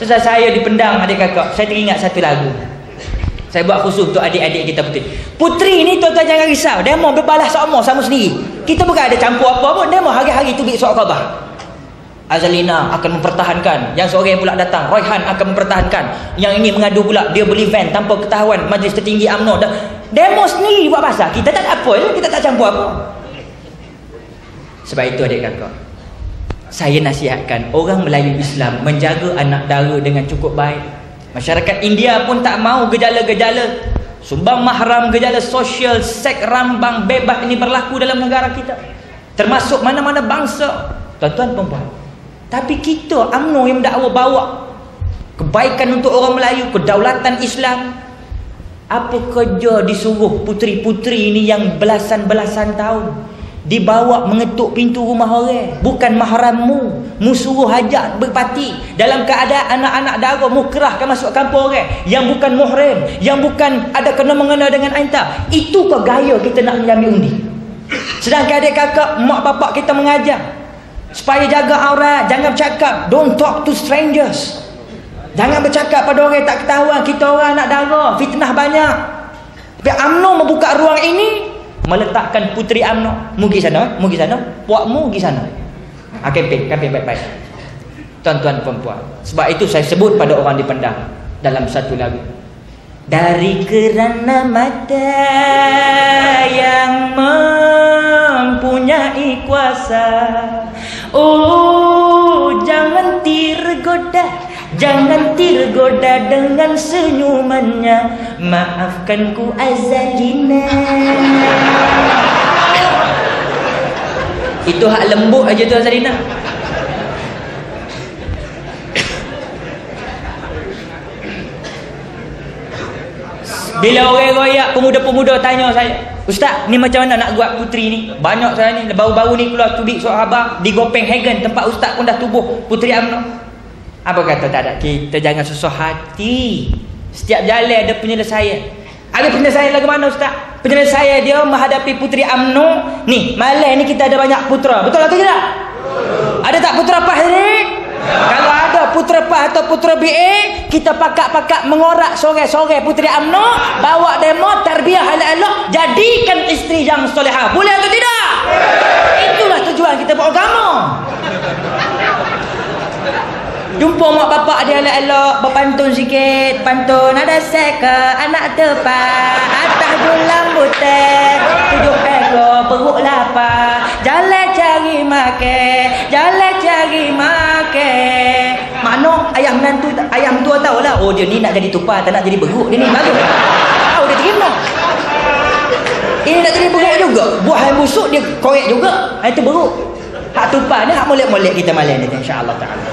Setelah saya dipendang adik kakak, saya teringat satu lagu. Saya buat khusus untuk adik-adik kita putri. Putri ni tuan-tuan jangan risau. Demo berbalas sama sendiri. Kita bukan ada campur apa pun. Demo hari-hari tubik surat khabar. Azalina akan mempertahankan. Yang sore pula datang, Royhan akan mempertahankan. Yang ini mengadu pula, dia beli van tanpa ketahuan Majlis Tertinggi UMNO. Demo sendiri buat pasal. Kita tak ada apa, kita tak campur apa. Sebab itu adik kakak, saya nasihatkan orang Melayu Islam menjaga anak dara dengan cukup baik. Masyarakat India pun tak mau gejala-gejala sumbang mahram, gejala sosial, seks rambang bebas ini berlaku dalam negara kita, termasuk mana-mana bangsa, tuan-tuan perempuan. Tapi kita UMNO yang mendakwa bawa kebaikan untuk orang Melayu, kedaulatan Islam. Apa kerja disuruh puteri-puteri ini yang belasan-belasan tahun dibawa mengetuk pintu rumah orang, bukan mahrammu, mu suruh hajat berpati dalam keadaan anak-anak dara mu kerahkan masuk kampung orang yang bukan muhrim, yang bukan ada kena-mengena dengan anta. Itu ke gaya kita nak mengambil undi? Sedangkan adik kakak, mak bapak kita mengajar supaya jaga aurat, jangan bercakap, don't talk to strangers, jangan bercakap pada orang yang tak ketahuan. Kita orang anak dara, fitnah banyak. Tapi UMNO membuka ruang ini, meletakkan puteri UMNO, mu pergi sana, puakmu pergi sana. Kempen baik-baik, tuan-tuan perempuan. Sebab itu saya sebut pada orang dipendam dalam satu lagu. Dari kerana mata yang mempunyai kuasa, oh jangan tergoda dengan senyumannya. Maafkan ku Azalina. Itu hak lembut aja tu Azalina. Bila orang royak, pemuda-pemuda tanya saya, Ustaz, ni macam mana nak buat puteri ni? Banyak saya ni, baru-baru ni keluar tubik surat khabar di Copenhagen, tempat Ustaz pun dah tubuh puteri UMNO. Apa kata? Tak ada. Kita jangan susah hati. Setiap jalan ada penyelesaian. Ada penyelesaian lagu mana Ustaz? Penyelesaian dia menghadapi puteri UMNO. Ni, malam ni kita ada banyak putera. Betul atau tidak? Ada tak putera PAS ni? Kalau ada putera PAS atau putera BA, kita pakak-pakak mengorak sore-sore puteri UMNO, bawa demo tarbiyah elok-elok, jadikan isteri yang solehah. Boleh atau tidak? Itulah tujuan kita beragama. Jumpa mak bapak dia elok-elok, berpantun sikit, pantun ada seka, anak tepat, atas bulan butet, 7 ekor perut lapar, jalan cari makan. Makna ayam tua tahu lah, oh dia ni nak jadi tupai, tak nak jadi beruk, dia ni bagus. Tahu dia terima. Ini nak jadi beruk juga, buah yang busuk dia korek juga, itu beruk. Hak tupai ni hak molek-molek kita malam ni, insya-Allah taala.